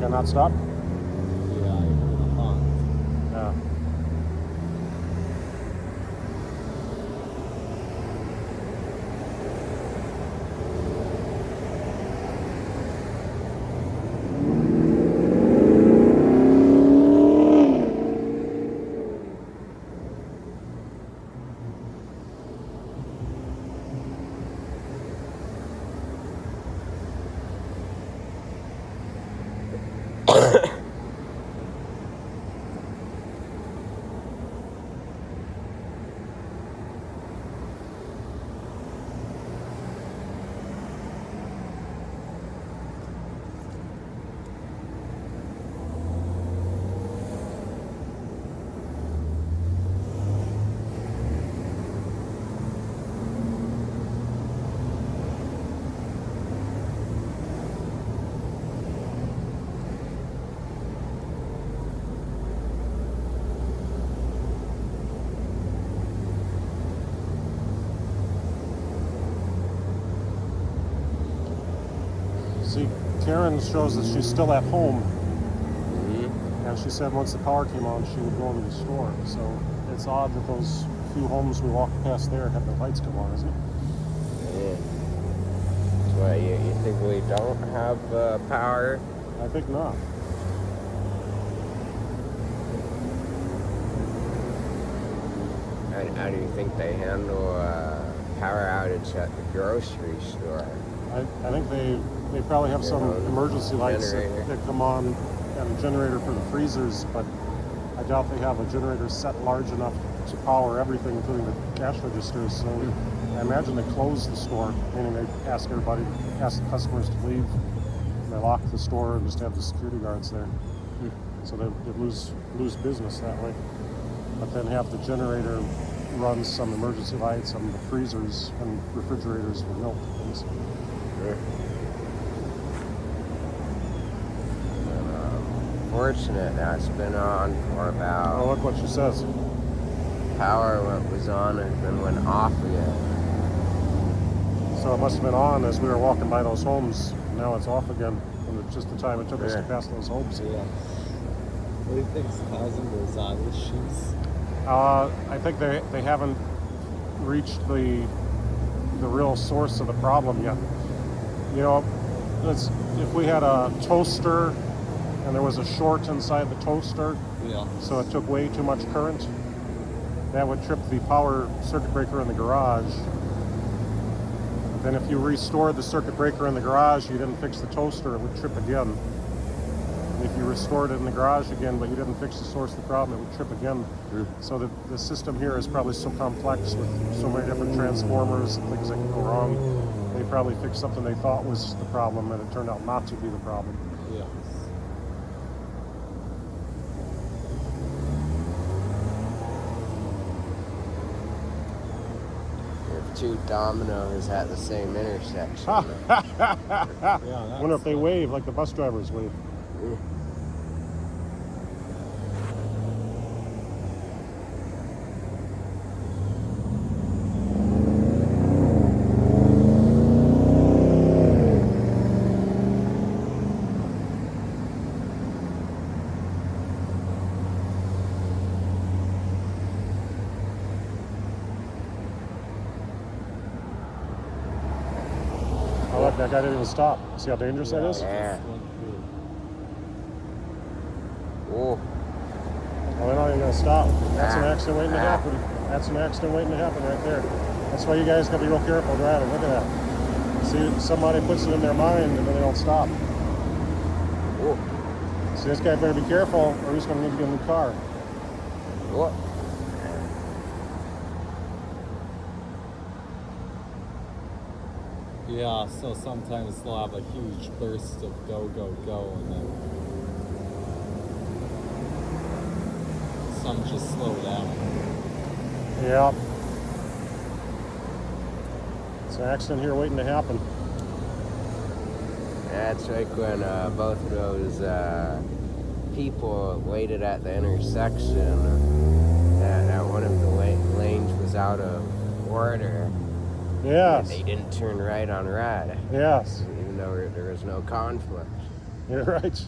Cannot stop? Yeah, I heard a honk. Yeah. See, Karen shows that she's still at home, and she said once the power came on, she would go into the store. So it's odd that those few homes we walked past there have the lights come on, isn't it? Yeah. So you think we don't have power? I think not. How do you think they handle power outage at the grocery store? I think they probably have some emergency lights that come on and a generator for the freezers, but I doubt they have a generator set large enough to power everything, including the cash registers. So I imagine they close the store, meaning they ask the customers to leave, and they lock the store and just have the security guards there. So they lose business that way. But then have the generator run some emergency lights on the freezers and refrigerators for milk and things. Fortunate that's been on for about. Oh, look what she says. Power was on and then went off again. So it must have been on as we were walking by those homes. Now it's off again. And it's just the time it took us to pass those homes. Yeah. What do you think's causing those issues? I think they haven't reached the real source of the problem yet. You know, if we had a toaster and there was a short inside the toaster, so it took way too much current, that would trip the power circuit breaker in the garage. Then if you restored the circuit breaker in the garage, you didn't fix the toaster, it would trip again. And if you restored it in the garage again, but you didn't fix the source of the problem, it would trip again. So the system here is probably so complex with so many different transformers and things that can go wrong. They probably fixed something they thought was the problem, and it turned out not to be the problem. Yes. Two dominoes at the same intersection. I wonder if they wave like the bus drivers wave. Oh, look, that guy didn't even stop. See how dangerous that is? Yeah. Oh. Well, they're not even going to stop. That's an accident waiting to happen. That's an accident waiting to happen right there. That's why you guys got to be real careful driving. Look at that. See, somebody puts it in their mind and then they don't stop. Oh. See, this guy better be careful or he's going to need to get a new car. What? Yeah, so sometimes they'll have a huge burst of go, go, go, and then some just slow down. Yep. It's an accident here waiting to happen. That's like when both of those people waited at the intersection. That one of the lanes was out of order. Yes. They didn't turn right on red. Yes. Even though there was no conflict. You're right.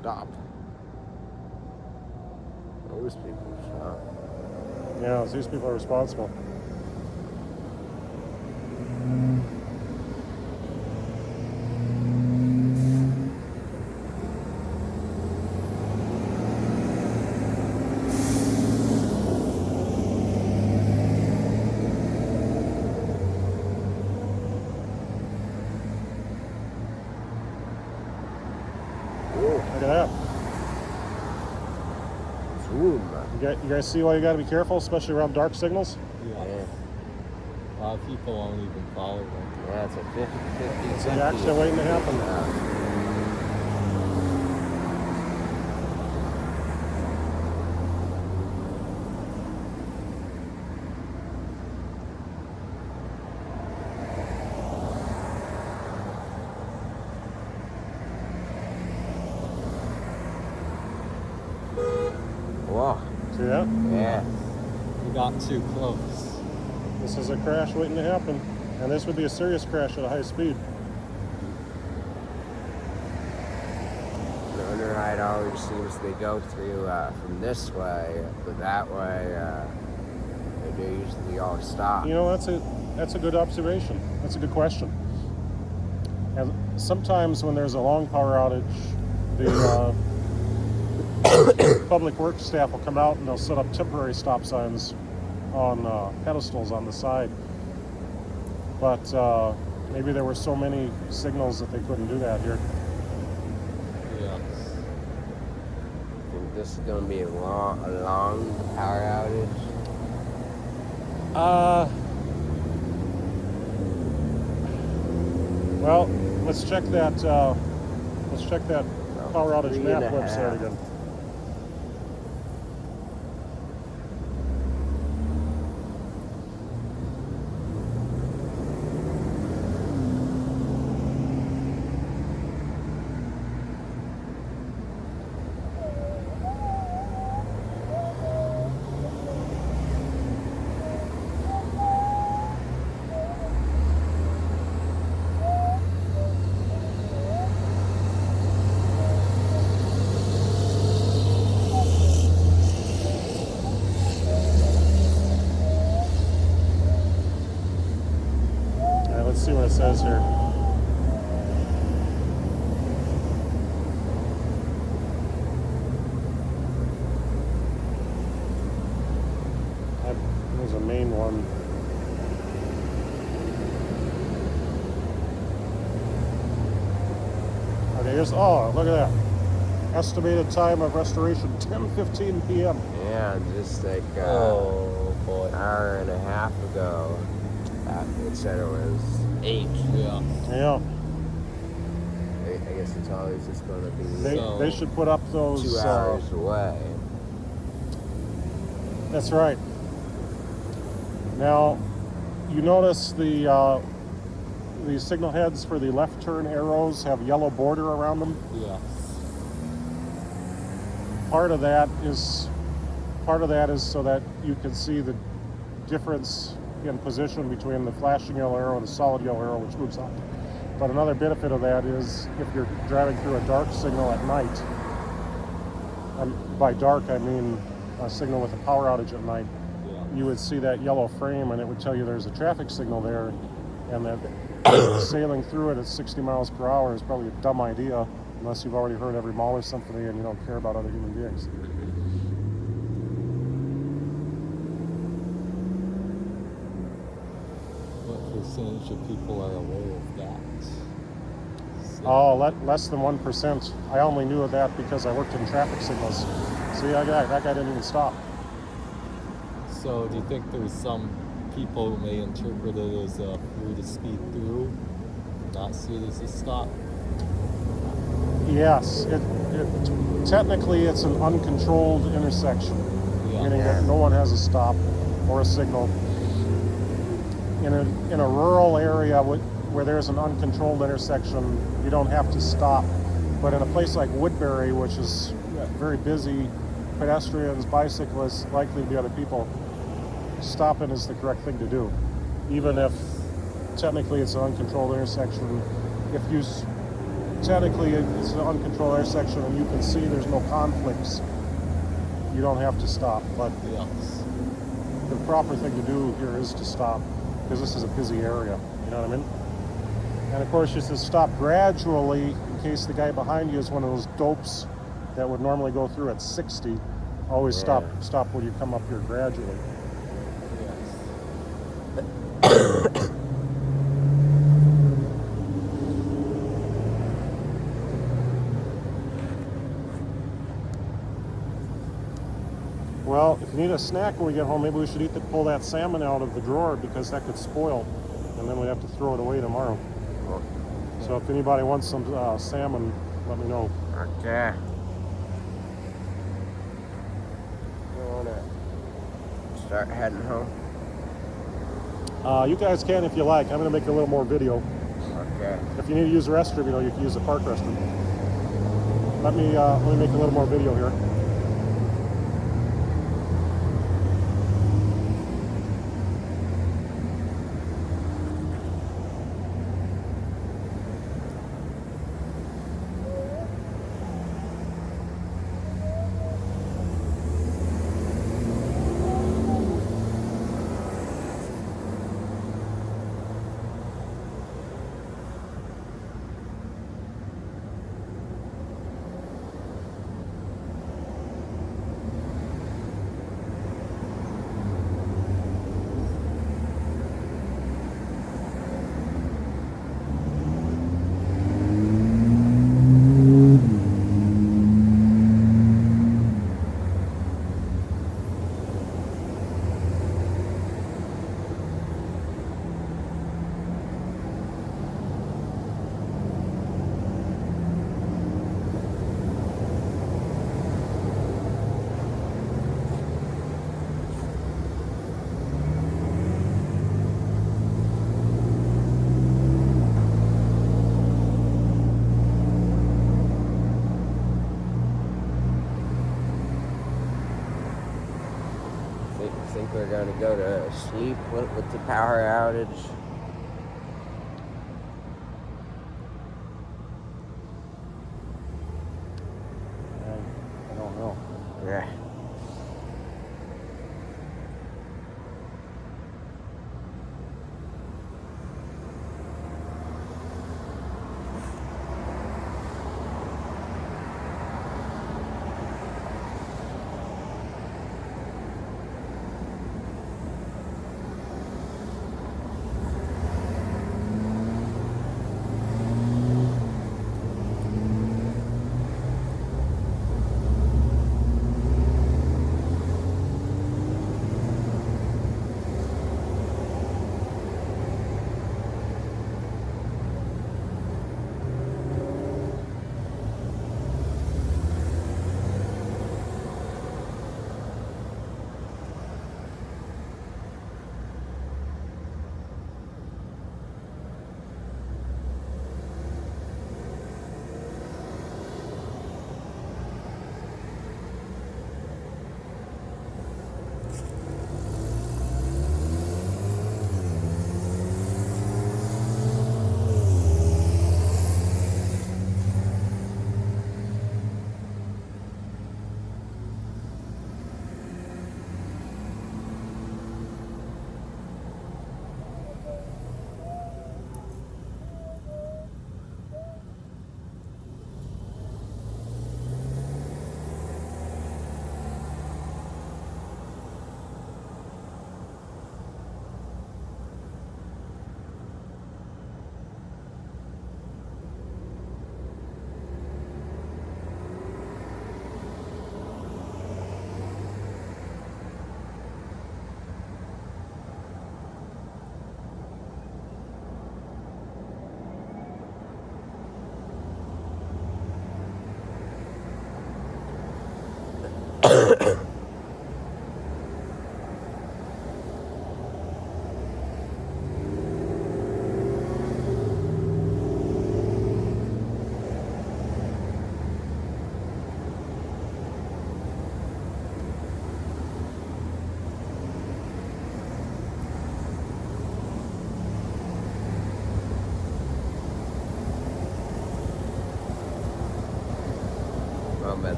stop. Those people stop. Yeah, these people are responsible. Look at that. Zoom. You guys see why you got to be careful, especially around dark signals? Yeah. Yeah. A lot of people won't even follow them. Yeah, it's a 50-50. It's an accident waiting to happen. Whoa. See that? Yeah. We got too close. This is a crash waiting to happen. And this would be a serious crash at a high speed. The underride always seems they go through from this way, but that way they usually all stop. You know, that's a good observation. That's a good question. And sometimes when there's a long power outage, the public works staff will come out and they'll set up temporary stop signs on pedestals on the side. But maybe there were so many signals that they couldn't do that here. Yes. I think this is going to be a long power outage. Well, let's check that power outage 3.5. map website again. Let's see what it says here. There's a main one. Okay, here's, oh, look at that. Estimated time of restoration, 10:15 p.m. Yeah, just like Oh boy. an hour and a half ago, it said it was 8. Yeah. Yeah, I guess it's always just going to be they should put up those. 2 hours away. That's right. Now, you notice the signal heads for the left turn arrows have yellow border around them. Yes. Part of that is so that you can see the difference in position between the flashing yellow arrow and the solid yellow arrow, which moves up. But another benefit of that is if you're driving through a dark signal at night, and by dark I mean a signal with a power outage at night, Yeah. you would see that yellow frame and it would tell you there's a traffic signal there, and that sailing through it at 60 miles per hour is probably a dumb idea unless you've already heard every Mahler symphony and you don't care about other human beings. What percentage of people are aware of that? So, Oh, less than 1%. I only knew of that because I worked in traffic signals. See, that guy didn't even stop. so do you think there's some people who may interpret it as a free to speed through, not see it as a stop? Yes, technically it's an uncontrolled intersection, Yeah. meaning that no one has a stop or a signal. In a rural area where there's an uncontrolled intersection, you don't have to stop. But in a place like Woodbury, which is very busy, pedestrians, bicyclists, likely to be other people, stopping is the correct thing to do. Even if technically it's an uncontrolled intersection, if you technically it's an uncontrolled intersection and you can see there's no conflicts, you don't have to stop. But Yes. the proper thing to do here is to stop because this is a busy area. You know what I mean? And of course, just to stop gradually in case the guy behind you is one of those dopes that would normally go through at 60. Always Yeah. stop when you come up here gradually. Yes. Well, if you need a snack when we get home, maybe we should pull that salmon out of the drawer because that could spoil, and then we'd have to throw it away tomorrow. So if anybody wants some salmon, let me know. Okay. You wanna start heading home? You guys can if you like. I'm gonna make a little more video. Okay. If you need to use the restroom, you can use the park restroom. Let me make a little more video here. Think we're gonna go to sleep with the power outage? I don't know. Yeah.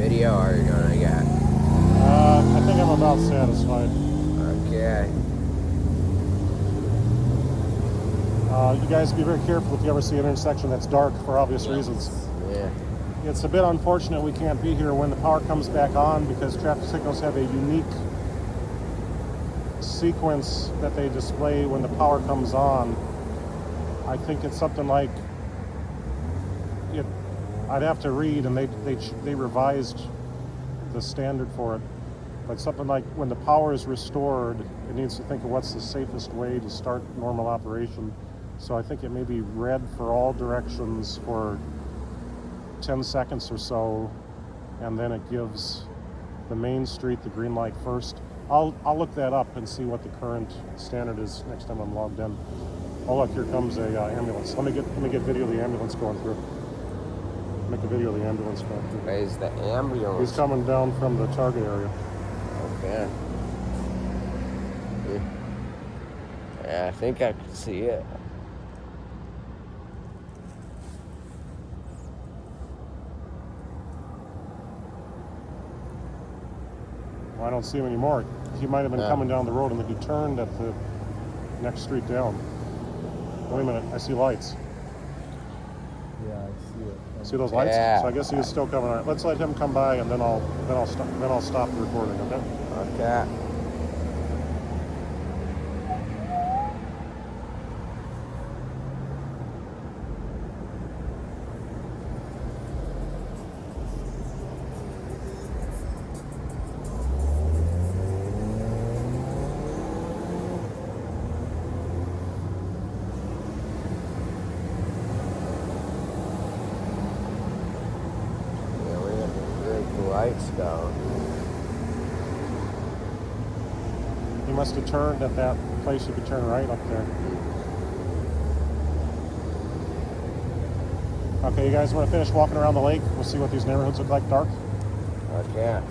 video are you gonna get? I think I'm about satisfied. Okay. You guys be very careful if you ever see an intersection that's dark for obvious reasons. Yeah. It's a bit unfortunate we can't be here when the power comes back on because traffic signals have a unique sequence that they display when the power comes on. I think it's something like it. I'd have to read, and they revised the standard for it. But something like when the power is restored, it needs to think of what's the safest way to start normal operation. So I think it may be red for all directions for 10 seconds or so, and then it gives the main street the green light first. I'll look that up and see what the current standard is next time I'm logged in. Oh look, here comes a ambulance. Let me get video of the ambulance going through. Make a video of the ambulance going through. Where's the ambulance? He's coming down from the target area. Okay. Yeah, I think I could see it. Well, I don't see him anymore. He might have been Yeah. coming down the road and then he turned at the next street down. Wait a minute, I see lights. Yeah, I see it. See those lights? Yeah. So I guess he was still coming. All right, let's let him come by and then I'll stop the recording. Okay? Okay. Yeah, we have to break the lights down. He must have turned at that place you could turn right up there. Okay, you guys want to finish walking around the lake? We'll see what these neighborhoods look like dark. Okay.